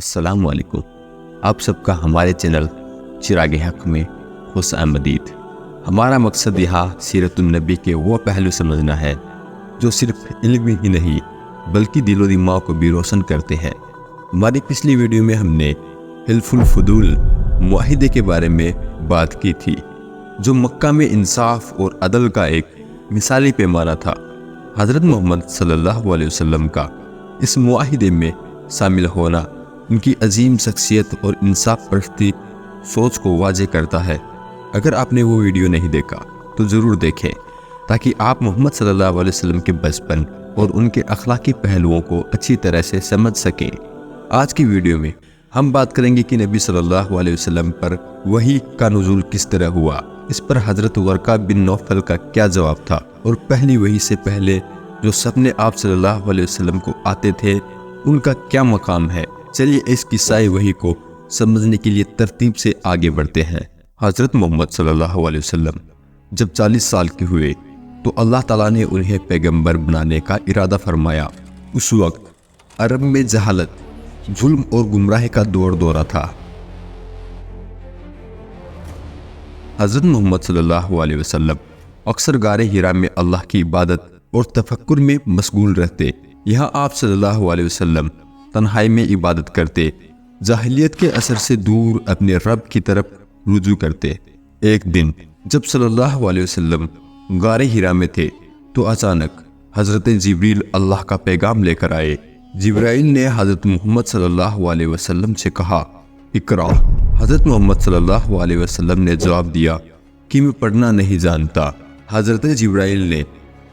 السلام علیکم۔ آپ سب کا ہمارے چینل چراغ حق میں خوش آمدید۔ ہمارا مقصد یہاں سیرت النبی کے وہ پہلو سمجھنا ہے جو صرف علم ہی نہیں بلکہ دل و دماغ کو بھی روشن کرتے ہیں۔ ہماری پچھلی ویڈیو میں ہم نے حلف الفضول معاہدے کے بارے میں بات کی تھی، جو مکہ میں انصاف اور عدل کا ایک مثالی پیمانہ تھا۔ حضرت محمد صلی اللہ علیہ وسلم کا اس معاہدے میں شامل ہونا ان کی عظیم شخصیت اور انصاف پرستی سوچ کو واضح کرتا ہے۔ اگر آپ نے وہ ویڈیو نہیں دیکھا تو ضرور دیکھیں تاکہ آپ محمد صلی اللہ علیہ وسلم کے بچپن اور ان کے اخلاقی پہلوؤں کو اچھی طرح سے سمجھ سکیں۔ آج کی ویڈیو میں ہم بات کریں گے کہ نبی صلی اللہ علیہ وسلم پر وحی کا نزول کس طرح ہوا، اس پر حضرت ورقہ بن نوفل کا کیا جواب تھا، اور پہلی وحی سے پہلے جو سپنے آپ صلی اللہ علیہ وسلم کو آتے تھے ان کا کیا مقام ہے۔ چلیے اس قصہ وحی کو سمجھنے کے لیے ترتیب سے آگے بڑھتے ہیں۔ حضرت محمد صلی اللہ علیہ وسلم جب 40 سال کے ہوئے تو اللہ تعالیٰ نے انہیں پیغمبر بنانے کا ارادہ فرمایا۔ اس وقت عرب میں جہالت، ظلم اور گمراہی کا دورہ تھا۔ حضرت محمد صلی اللہ علیہ وسلم اکثر غار حرا میں اللہ کی عبادت اور تفکر میں مشغول رہتے۔ یہاں آپ صلی اللہ علیہ وسلم تنہائی میں عبادت کرتے، جاہلیت کے اثر سے دور اپنے رب کی طرف رجوع کرتے۔ ایک دن جب صلی اللہ علیہ وسلم غار حرا میں تھے تو اچانک حضرت جبریل اللہ کا پیغام لے کر آئے۔ جبرائیل نے حضرت محمد صلی اللہ علیہ وسلم سے کہا، اقرا۔ حضرت محمد صلی اللہ علیہ وسلم نے جواب دیا کہ میں پڑھنا نہیں جانتا۔ حضرت جبرائیل نے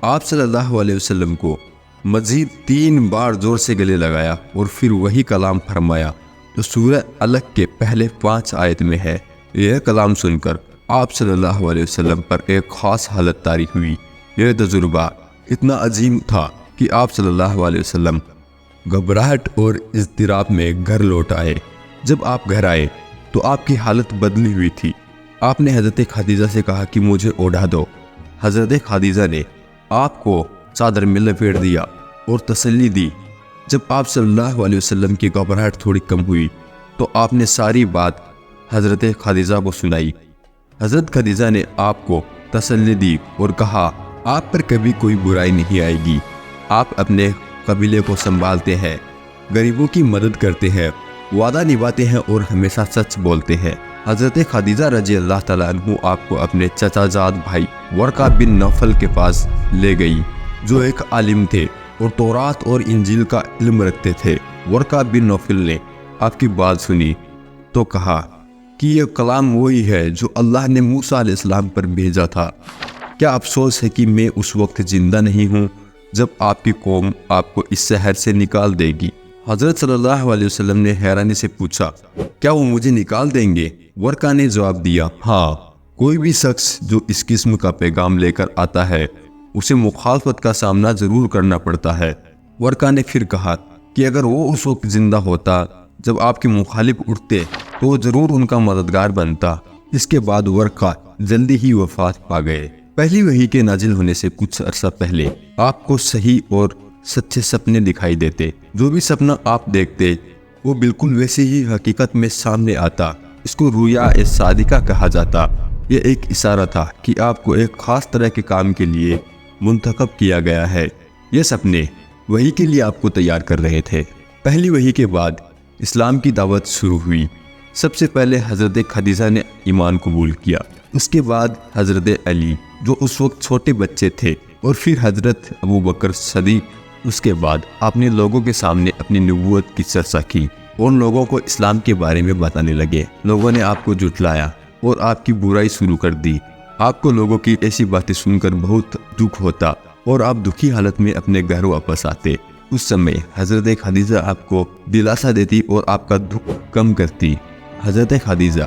آپ صلی اللہ علیہ وسلم کو مزید 3 بار زور سے گلے لگایا اور پھر وہی کلام فرمایا جو سورہ علق کے پہلے 5 آیت میں ہے۔ یہ کلام سن کر آپ صلی اللہ علیہ وسلم پر ایک خاص حالت طاری ہوئی۔ یہ تجربہ اتنا عظیم تھا کہ آپ صلی اللہ علیہ وسلم گھبراہٹ اور اضطراب میں گھر لوٹ آئے۔ جب آپ گھر آئے تو آپ کی حالت بدلی ہوئی تھی۔ آپ نے حضرت خدیجہ سے کہا کہ مجھے اوڑھا دو۔ حضرت خدیجہ نے آپ کو چادر میں لپیٹ دیا اور تسلی دی۔ جب آپ صلی اللہ علیہ وسلم کی گھبراہٹ تھوڑی کم ہوئی تو آپ نے ساری بات حضرت خدیجہ کو سنائی۔ حضرت خدیجہ نے آپ کو تسلی دی اور کہا، آپ پر کبھی کوئی برائی نہیں آئے گی۔ آپ اپنے قبیلے کو سنبھالتے ہیں، غریبوں کی مدد کرتے ہیں، وعدہ نبھاتے ہیں اور ہمیشہ سچ بولتے ہیں۔ حضرت خدیجہ رضی اللہ تعالیٰ عنہ آپ کو اپنے چچا زاد بھائی ورقہ بن نوفل کے پاس لے گئی، جو ایک عالم تھے اور تورات اور انجیل کا علم رکھتے تھے۔ ورقہ بن نوفل نے آپ کی بات سنی تو کہا کہ یہ کلام وہی ہے جو اللہ نے موسیٰ علیہ السلام پر بھیجا تھا۔ کیا افسوس ہے کہ میں اس وقت زندہ نہیں ہوں جب آپ کی قوم آپ کو اس شہر سے نکال دے گی۔ حضرت صلی اللہ علیہ وسلم نے حیرانی سے پوچھا، کیا وہ مجھے نکال دیں گے؟ ورقہ نے جواب دیا، ہاں، کوئی بھی شخص جو اس قسم کا پیغام لے کر آتا ہے اسے مخالفت کا سامنا ضرور کرنا پڑتا ہے۔ ورقہ نے پھر کہا کہ اگر وہ اس وقت زندہ ہوتا جب آپ کے مخالف اٹھتے تو وہ ضرور ان کا مددگار بنتا۔ اس کے بعد ورقہ جلدی ہی وفات پا گئے۔ پہلی وحی کے نازل ہونے سے کچھ عرصہ پہلے آپ کو صحیح اور سچے سپنے دکھائی دیتے۔ جو بھی سپنا آپ دیکھتے وہ بالکل ویسے ہی حقیقت میں سامنے آتا۔ اس کو رؤیا صادقہ کہا جاتا۔ یہ ایک اشارہ تھا کہ آپ کو ایک خاص طرح کے کام کے لیے منتخب کیا گیا ہے۔ یہ سپنے وحی کے لیے آپ کو تیار کر رہے تھے۔ پہلی وحی کے بعد اسلام کی دعوت شروع ہوئی۔ سب سے پہلے حضرت خدیجہ نے ایمان قبول کیا، اس کے بعد حضرت علی جو اس وقت چھوٹے بچے تھے، اور پھر حضرت ابوبکر صدیق۔ اس کے بعد آپ نے لوگوں کے سامنے اپنی نبوت کی چرچا کی اور لوگوں کو اسلام کے بارے میں بتانے لگے۔ لوگوں نے آپ کو جھٹلایا اور آپ کی برائی شروع کر دی۔ آپ کو لوگوں کی ایسی باتیں سن کر بہت دکھ ہوتا اور آپ دکھی حالت میں اپنے گھر واپس آتے۔ اس سمے حضرت خدیجہ آپ کو دلاسا دیتی اور آپ کا دکھ کم کرتی۔ حضرت خدیجہ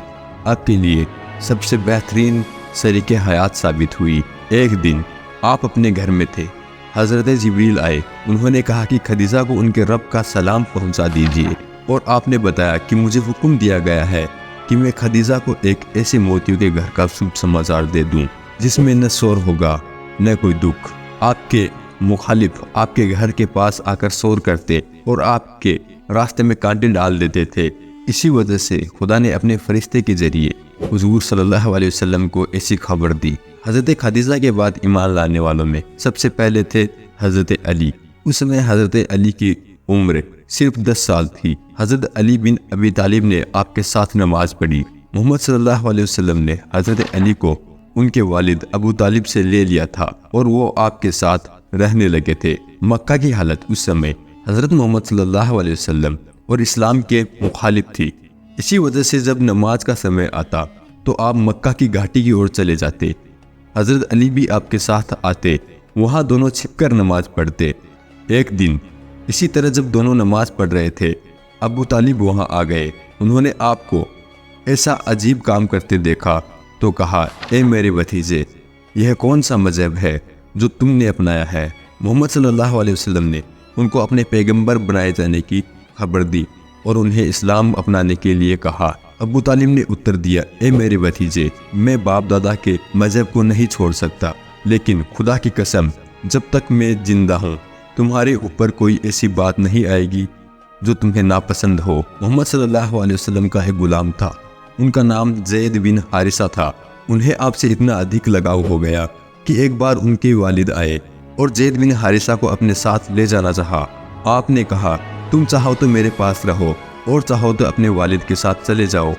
آپ کے لیے سب سے بہترین شریک حیات ثابت ہوئی۔ ایک دن آپ اپنے گھر میں تھے، حضرت جبریل آئے۔ انہوں نے کہا کہ خدیجہ کو ان کے رب کا سلام پہنچا دیجیے، اور آپ نے بتایا کہ مجھے حکم دیا گیا ہے کہ میں خدیجہ کو ایک ایسے موتیوں کے گھر کا شبھ سماچار دے دوں جس میں نہ شور ہوگا نہ کوئی دکھ۔ آپ کے مخالف آپ کے گھر کے پاس آ کر شور کرتے اور آپ کے راستے میں کانٹے ڈال دیتے تھے۔ اسی وجہ سے خدا نے اپنے فرشتے کے ذریعے حضور صلی اللہ علیہ وسلم کو ایسی خبر دی۔ حضرت خدیجہ کے بعد ایمان لانے والوں میں سب سے پہلے تھے حضرت علی۔ اس سمے حضرت علی کی عمر صرف 10 سال تھی۔ حضرت علی بن ابی طالب نے آپ کے ساتھ نماز پڑھی۔ محمد صلی اللہ علیہ وسلم نے حضرت علی کو ان کے والد ابو طالب سے لے لیا تھا اور وہ آپ کے ساتھ رہنے لگے تھے۔ مکہ کی حالت اس سمے حضرت محمد صلی اللہ علیہ وسلم اور اسلام کے مخالف تھی۔ اسی وجہ سے جب نماز کا سمے آتا تو آپ مکہ کی گھاٹی کی اور چلے جاتے۔ حضرت علی بھی آپ کے ساتھ آتے، وہاں دونوں چھپ کر نماز پڑھتے۔ ایک دن اسی طرح جب دونوں نماز پڑھ رہے تھے، ابو طالب وہاں آ گئے۔ انہوں نے آپ کو ایسا عجیب کام کرتے دیکھا تو کہا، اے میرے بھتیجے، یہ کون سا مذہب ہے جو تم نے اپنایا ہے؟ محمد صلی اللہ علیہ وسلم نے ان کو اپنے پیغمبر بنائے جانے کی خبر دی اور انہیں اسلام اپنانے کے لیے کہا۔ ابو طالب نے اتر دیا، اے میرے بھتیجے، میں باپ دادا کے مذہب کو نہیں چھوڑ سکتا، لیکن خدا کی قسم جب تک میں زندہ ہوں تمہارے اوپر کوئی ایسی بات نہیں آئے گی جو تمہیں ناپسند ہو۔ محمد صلی اللہ علیہ وسلم کا ایک غلام تھا، ان کا نام زید بن حارثہ تھا۔ انہیں آپ سے اتنا ادھک لگاؤ ہو گیا کہ ایک بار ان کے والد آئے اور زید بن حارثہ کو اپنے ساتھ لے جانا چاہا۔ آپ نے کہا، تم چاہو تو میرے پاس رہو اور چاہو تو اپنے والد کے ساتھ چلے جاؤ۔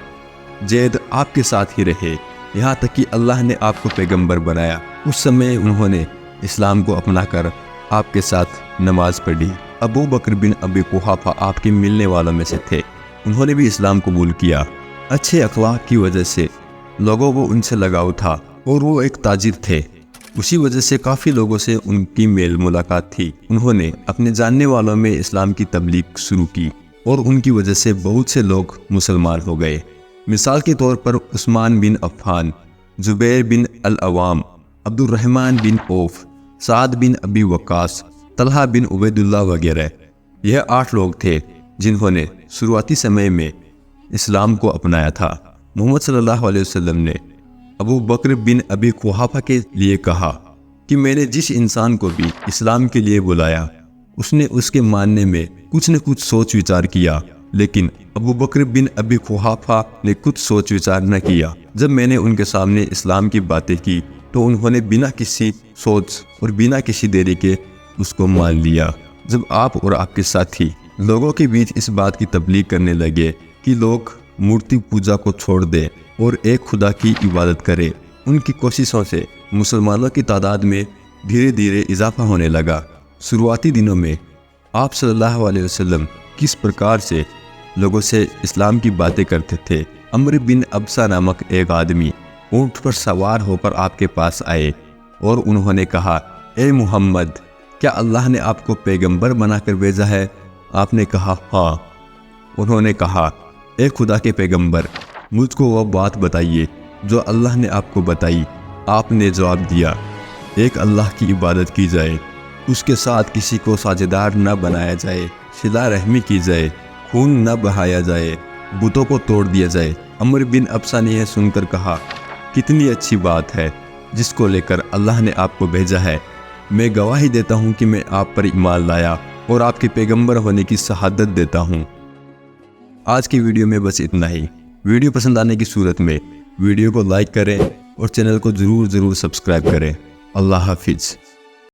زید آپ کے ساتھ ہی رہے یہاں تک کہ اللہ نے آپ کو پیغمبر بنایا۔ اس سمے انہوں نے اسلام کو اپنا کر آپ کے ساتھ نماز پڑھی۔ ابو بکر بن ابی قحافہ آپ کے ملنے والوں میں سے تھے، انہوں نے بھی اسلام قبول کیا۔ اچھے اخلاق کی وجہ سے لوگوں کو ان سے لگاؤ تھا اور وہ ایک تاجر تھے، اسی وجہ سے کافی لوگوں سے ان کی میل ملاقات تھی۔ انہوں نے اپنے جاننے والوں میں اسلام کی تبلیغ شروع کی اور ان کی وجہ سے بہت سے لوگ مسلمان ہو گئے۔ مثال کے طور پر عثمان بن عفان، زبیر بن العوام، عبد الرحمن بن عوف، سعد بن ابی وقاص، طلحہ بن عبید اللہ وغیرہ۔ یہ 8 لوگ تھے جنہوں نے شروعاتی سمے میں اسلام کو اپنایا تھا۔ محمد صلی اللہ علیہ وسلم نے ابو بکر بن ابی قحافہ کے لیے کہا کہ میں نے جس انسان کو بھی اسلام کے لیے بلایا اس نے اس کے ماننے میں کچھ نہ کچھ سوچ وچار کیا، لیکن ابو بکر بن ابی قحافہ نے کچھ سوچ وچار نہ کیا۔ جب میں نے ان کے سامنے اسلام کی باتیں کی تو انہوں نے بنا کسی سوچ اور بنا کسی دیری کے اس کو مان لیا۔ جب آپ اور آپ کے ساتھی لوگوں کے بیچ اس بات کی تبلیغ کرنے لگے کہ لوگ مورتی پوجا کو چھوڑ دیں اور ایک خدا کی عبادت کریں، ان کی کوششوں سے مسلمانوں کی تعداد میں دھیرے دھیرے اضافہ ہونے لگا۔ شروعاتی دنوں میں آپ صلی اللہ علیہ وسلم کس پرکار سے لوگوں سے اسلام کی باتیں کرتے تھے۔ عمرو بن ابسہ نامک ایک آدمی اونٹ پر سوار ہو کر آپ کے پاس آئے اور انہوں نے کہا، اے محمد، کیا اللہ نے آپ کو پیغمبر بنا کر بھیجا ہے؟ آپ نے کہا، ہاں۔ انہوں نے کہا، اے خدا کے پیغمبر، مجھ کو وہ بات بتائیے جو اللہ نے آپ کو بتائی۔ آپ نے جواب دیا، ایک اللہ کی عبادت کی جائے، اس کے ساتھ کسی کو ساجدار نہ بنایا جائے، صلہ رحمی کی جائے، خون نہ بہایا جائے، بتوں کو توڑ دیا جائے۔ عمرو بن ابسہ نے یہ سن کر کہا، کتنی اچھی بات ہے جس کو لے کر اللہ نے آپ کو بھیجا ہے۔ میں گواہی دیتا ہوں کہ میں آپ پر ایمان لایا اور آپ کے پیغمبر ہونے کی شہادت دیتا ہوں۔ آج کی ویڈیو میں بس اتنا ہی۔ ویڈیو پسند آنے کی صورت میں ویڈیو کو لائک کریں اور چینل کو ضرور سبسکرائب کریں۔ اللہ حافظ۔